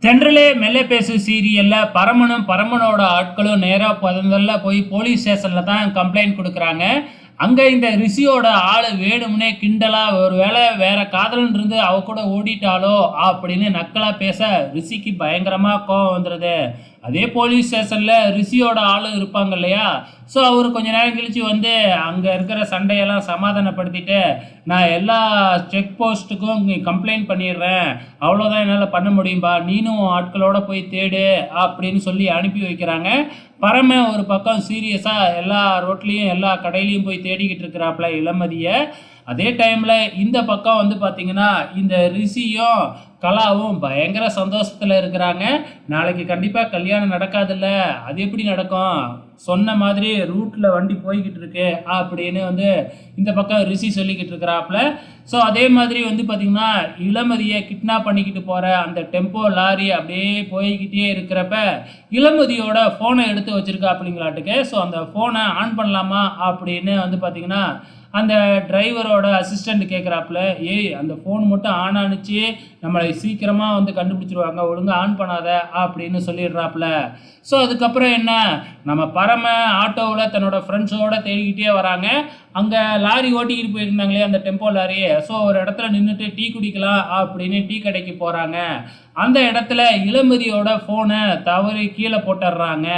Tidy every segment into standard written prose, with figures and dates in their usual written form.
தென்றலே மெல்ல பேசு சீரியல்ல பரமனும் பரமனோட ஆட்களும் நேரா முதல்ல போய் போலீஸ் ஸ்டேஷன்ல தான் கம்ப்ளைண்ட் குடுக்குறாங்க. அங்க இந்த ரிஷியோட ஆளு வேணும்னே கிண்டலா ஒருவேளை வேற காதலன் இருந்து அவ கூட ஓடிட்டாளோ அப்படின்னு நக்கலா பேச ரிஷிக்கு பயங்கரமா கோவம் வந்துருது. அதே போலீஸ் ஸ்டேஷன்ல ரிஷியோட ஆளு இருப்பாங்க இல்லையா? ஸோ அவரு கொஞ்ச நேரம் கழிச்சு வந்து அங்க இருக்கிற சண்டையெல்லாம் சமாதானப்படுத்திட்டு, நான் எல்லா செக் போஸ்ட்டுக்கும் கம்ப்ளைண்ட் பண்ணிடுறேன். அவ்வளோதான் என்னால பண்ண முடியும்பா. நீனும் உன் ஆட்களோட போய் தேடு அப்படின்னு சொல்லி அனுப்பி வைக்கிறாங்க. பரமன் ஒரு பக்கம் சீரியஸா எல்லா ரோட்லயும் எல்லா கடையிலயும் போய் தேடிக்கிட்டு இருக்கிறாப்புல இளமதிய. அதே டைம்ல இந்த பக்கம் வந்து பார்த்தீங்கன்னா, இந்த ரிஷியும் கலாவும் பயங்கர சந்தோஷத்துல இருக்கிறாங்க. நாளைக்கு கண்டிப்பா கல்யாணம் நடக்காதுல்ல. அது எப்படி நடக்கும்? சொன்ன மாதிரி ரூட்ல வண்டி போய்க்கிட்டு இருக்கு அப்படின்னு வந்து இந்த பக்கம் ரிஷி சொல்லிக்கிட்டு இருக்கிறாப்புல. ஸோ அதே மாதிரி வந்து பார்த்தீங்கன்னா, இளமதியை கிட்னாப் பண்ணிக்கிட்டு போற அந்த டெம்போ லாரி அப்படியே போய்க்கிட்டே இருக்கிறப்ப, இளமதியோட ஃபோனை எடுத்து வச்சிருக்காப்புலிங்களாட்டுக்கு. ஸோ அந்த ஃபோனை ஆன் பண்ணலாமா அப்படின்னு வந்து பார்த்தீங்கன்னா, அந்த டிரைவரோட அசிஸ்டண்ட் கேட்குறாப்புல, ஏய் அந்த ஃபோன் மட்டும் ஆன் ஆனுச்சு, நம்மளை சீக்கிரமா வந்து கண்டுபிடிச்சிருவாங்க, ஒழுங்கா ஆன் பண்ணாத அப்படின்னு சொல்லிடுறாப்புல. ஸோ அதுக்கப்புறம் என்ன, நம்ம பரம ஆட்டோவில் தன்னோட ஃப்ரெண்ட்ஸோட தேடிக்கிட்டே வராங்க. அங்கே லாரி ஓட்டிக்கிட்டு போயிருந்தாங்களே அந்த டெம்போ லாரி, ஸோ ஒரு இடத்துல நின்றுட்டு டீ குடிக்கலாம் அப்படின்னு டீ கடைக்கு போகிறாங்க. அந்த இடத்துல இளமதியோட ஃபோனை தவறி கீழே போட்டுடுறாங்க.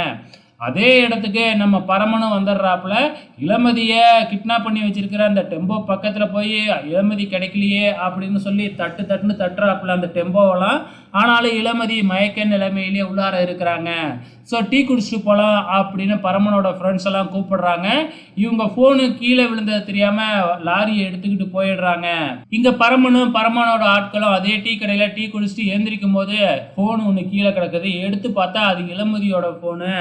அதே இடத்துக்கு நம்ம பரமனும் வந்துடுறாப்புல. இளமதிய கிட்னாப் பண்ணி வச்சிருக்கிற அந்த டெம்போ பக்கத்துல போய் இளமதி கிடைக்கலையே அப்படின்னு சொல்லி தட்டு தட்டுன்னு தட்டுறாப்புல அந்த டெம்போவெல்லாம். ஆனாலும் இளமதி மயக்க நிலைமையிலேயே உள்ளார இருக்கிறாங்க. ஸோ டீ குடிச்சிட்டு போகலாம் அப்படின்னு பரமனோட ஃப்ரெண்ட்ஸ் எல்லாம் கூப்பிடுறாங்க. இவங்க ஃபோனு கீழே விழுந்தது தெரியாம லாரியை எடுத்துக்கிட்டு போயிடுறாங்க. இங்க பரமனும் பரமனோட ஆட்களும் அதே டீ கடையில டீ குடிச்சிட்டு எழுந்திரிக்கும் போது ஃபோன் ஒன்று கீழே கிடக்குது. எடுத்து பார்த்தா அது இளமதியோட ஃபோனு.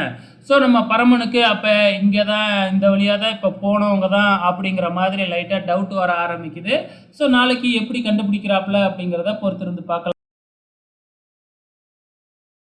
ஸோ நம்ம பரமனுக்கு அப்போ இங்கே தான் இந்த வழியாக தான் இப்போ போனவங்க தான் அப்படிங்கிற மாதிரி லைட்டாக டவுட் வர ஆரம்பிக்குது. ஸோ நாளைக்கு எப்படி கண்டுபிடிக்கிறாப்புல அப்படிங்கிறத பொறுத்திருந்து பார்க்கலாம்.